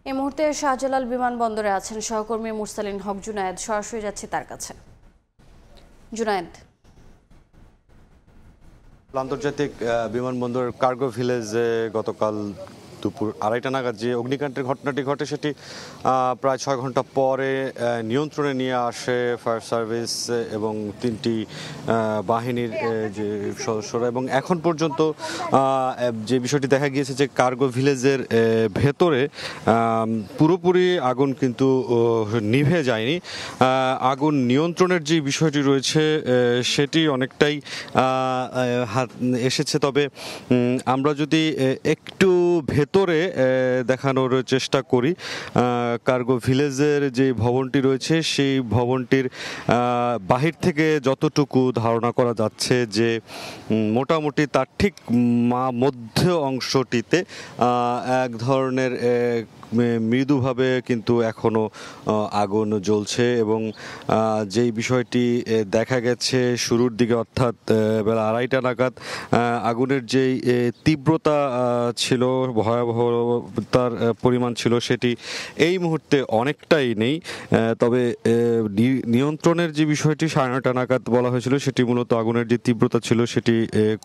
এই মুহূর্তে শাহজালাল বিমানবন্দরে আছেন সহকর্মী মুরসালিন হক জুনায়েদ। সরাসরি যাচ্ছি তার কাছে। জুনায়েদ, আন্তর্জাতিক বিমানবন্দর কার্গো ভিলেজে গতকাল দুপুর 2:30 নাগাদ যে অগ্নিকাণ্ডের ঘটনাটি ঘটে সেটি প্রায় 6 ঘন্টা পরে নিয়ন্ত্রণে নিয়ে আসে ফায়ার সার্ভিস এবং 3টি বাহিনীর যে সদস্যরা। এবং এখন পর্যন্ত যে বিষয়টি দেখা গিয়েছে যে কার্গো ভিলেজের ভেতরে পুরোপুরি আগুন কিন্তু নিভে যায়নি। আগুন নিয়ন্ত্রণের যে বিষয়টি রয়েছে সেটি অনেকটাই এসেছে। তবে আমরা যদি একটু ভেতরে দেখানোর চেষ্টা করি, কার্গো ভিলেজের যে ভবনটি রয়েছে সেই ভবনটির বাহির থেকে যতটুকু ধারণা করা যাচ্ছে যে মোটামুটি তার ঠিক মধ্য অংশটিতে এক ধরনের মৃদুভাবে কিন্তু এখনো আগুন জ্বলছে। এবং যেই বিষয়টি দেখা গেছে শুরুর দিকে অর্থাৎ বেলা 2:30 নাগাদ আগুনের যেই তীব্রতা ছিল, ভয়াবহতার পরিমাণ ছিল, সেটি এই মুহূর্তে অনেকটাই নেই। তবে নিয়ন্ত্রণের যে বিষয়টি 9:30 নাগাদ বলা হয়েছিল সেটি মূলত আগুনের যে তীব্রতা ছিল সেটি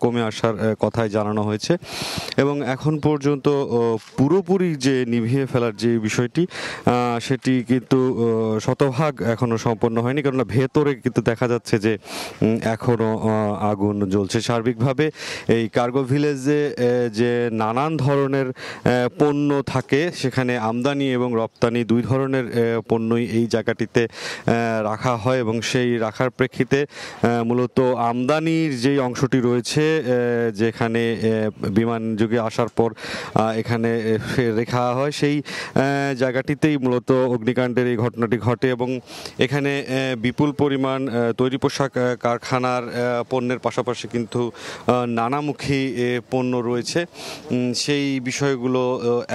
কমে আসার কথাই জানানো হয়েছে। এবং এখন পর্যন্ত পুরোপুরি যে নিভিয়ে ফেলার যে বিষয়টি সেটি কিন্তু শতভাগ এখনো সম্পন্ন হয়নি, কেননা ভেতরে কিন্তু দেখা যাচ্ছে যে এখনো আগুন জ্বলছে। সার্বিকভাবে এই কার্গো ভিলেজে যে নানান ধরনের পণ্য থাকে, সেখানে আমদানি এবং রপ্তানি দুই ধরনের পণ্যই এই জায়গাটিতে রাখা হয়। এবং সেই রাখার প্রেক্ষিতে মূলত আমদানির যেই অংশটি রয়েছে, যেখানে বিমান যোগে আসার পর এখানে রেখা হয়, সেই জায়গাটিতেই মূলত অগ্নিকাণ্ডের এই ঘটনাটি ঘটে। এবং এখানে বিপুল পরিমাণ তৈরি পোশাক কারখানার পণ্যের পাশাপাশি কিন্তু নানামুখী পণ্য রয়েছে। সেই বিষয়গুলো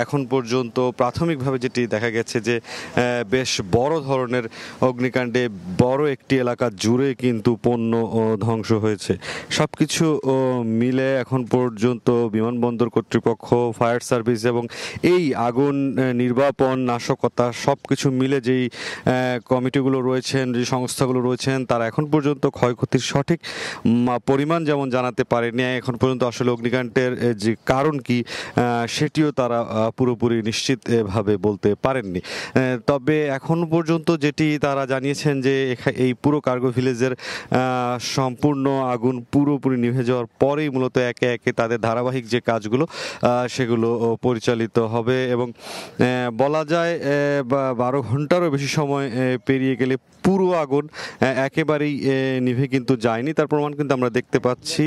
এখন পর্যন্ত প্রাথমিকভাবে যেটি দেখা গেছে যে বেশ বড় ধরনের অগ্নিকাণ্ডে বড় একটি এলাকা জুড়ে কিন্তু পণ্য ধ্বংস হয়েছে। সব কিছু মিলে এখন পর্যন্ত বিমানবন্দর কর্তৃপক্ষ, ফায়ার সার্ভিস এবং এই আগুন নির্বাপন, নাশকতা সব কিছু মিলে যেই কমিটিগুলো রয়েছেন, যে সংস্থাগুলো রয়েছেন, তারা এখন পর্যন্ত ক্ষয়ক্ষতির সঠিক পরিমাণ যেমন জানাতে পারেনি, এখন পর্যন্ত আসলে অগ্নিকাণ্ডের যে কারণ কি সেটিও তারা পুরোপুরি নিশ্চিতভাবে বলতে পারেননি। তবে এখন পর্যন্ত যেটি তারা জানিয়েছেন যে এই পুরো কার্গো ভিলেজের সম্পূর্ণ আগুন পুরোপুরি নিভে যাওয়ার পরেই মূলত একে একে তাদের ধারাবাহিক যে কাজগুলো সেগুলো পরিচালিত হবে। এবং বলা যায় 12 ঘন্টারও বেশি সময় পেরিয়ে গেলে পুরো আগুন একেবারেই নিভে কিন্তু যায়নি। তার প্রমাণ কিন্তু আমরা দেখতে পাচ্ছি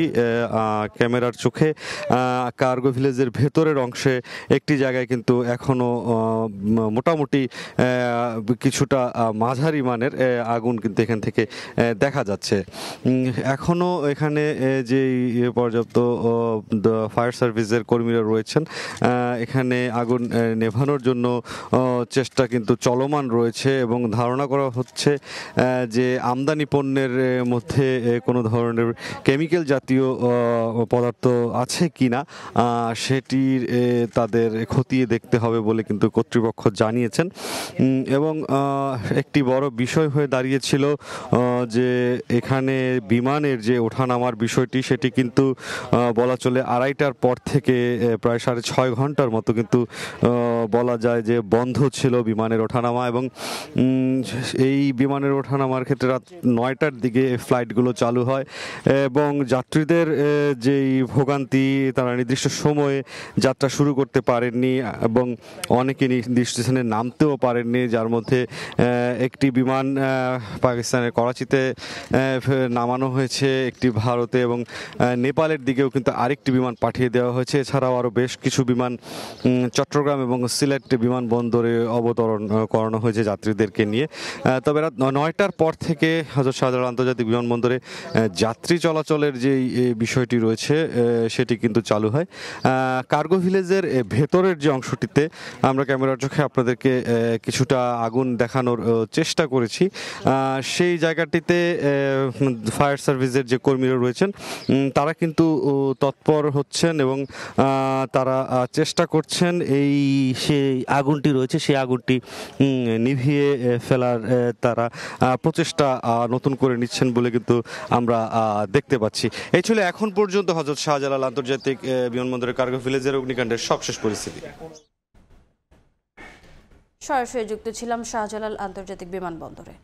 ক্যামেরার চোখে। কার্গো ভিলেজের ভেতরের অংশে একটি জায়গায় কিন্তু এখনো মোটামুটি কিছুটা মাঝারি মানের আগুন কিন্তু এখান থেকে দেখা যাচ্ছে। এখনো এখানে যে পর্যাপ্ত ফায়ার সার্ভিসের কর্মীরা রয়েছেন, এখানে আগুন নেভানোর জন্য চেষ্টা কিন্তু চলমান রয়েছে। এবং ধারণা করা হচ্ছে যে আমদানি পণ্যের মধ্যে কোনো ধরনের কেমিক্যাল জাতীয় পদার্থ আছে কিনা সেটির তাদের খতিয়ে দেখতে হবে বলে কিন্তু কর্তৃপক্ষ জানিয়েছেন। এবং একটি বড় বিষয় হয়ে দাঁড়িয়েছিল যে এখানে বিমানের যে ওঠানামার বিষয়টি, সেটি কিন্তু বলা চলে 2:30টার পর থেকে প্রায় 6.5 ঘন্টার মতো কিন্তু বলা যায় যে বন্ধ ছিল বিমানের ওঠানামা। এবং এই বিমানের ওঠানামার ক্ষেত্রে রাত 9টার দিকে ফ্লাইটগুলো চালু হয় এবং যাত্রীদের যেই ভোগান্তি, তারা নির্দিষ্ট সময়ে যাত্রা শুরু করতে পারেননি এবং অনেকে নির্দিষ্ট স্থানে নামতেও পারেননি, যার মধ্যে একটি বিমান পাকিস্তানের করাচিতে নামানো হয়েছে, একটি ভারতে এবং নেপালের দিকেও কিন্তু আরেকটি বিমান পাঠিয়ে দেওয়া হয়েছে। এছাড়াও আরও বেশ কিছু বিমান চট্টগ্রাম এবং সিলেট বিমানবন্দরে অবতরণ করানো হয়েছে যাত্রীদেরকে নিয়ে। তবে রাত 9টার পর থেকে হযরত শাহজালাল আন্তর্জাতিক বিমানবন্দরে যাত্রী চলাচলের যে বিষয়টি রয়েছে সেটি কিন্তু চালু হয়। কার্গো ভিলেজের ভেতরের যে অংশটিতে আমরা ক্যামেরার চোখে আপনাদেরকে কিছুটা আগুন দেখানোর চেষ্টা করেছি। সেই জায়গাটিতে এতে ফায়ার সার্ভিসের যে কর্মীরা রয়েছেন তারা কিন্তু তৎপর হচ্ছেন এবং তারা চেষ্টা করছেন এই সেই আগুনটি রয়েছে সেই আগুনটি নিভিয়ে ফেলার তারা প্রচেষ্টা নতুন করে নিচ্ছেন বলে কিন্তু আমরা দেখতে পাচ্ছি। এই ছিল এখন পর্যন্ত হযরত শাহজালাল আন্তর্জাতিক বিমানবন্দরের কার্গো ভিলেজের অগ্নিকাণ্ডের সবশেষ পরিস্থিতি। সরাসরি যুক্ত ছিলাম শাহজালাল আন্তর্জাতিক বিমানবন্দরে।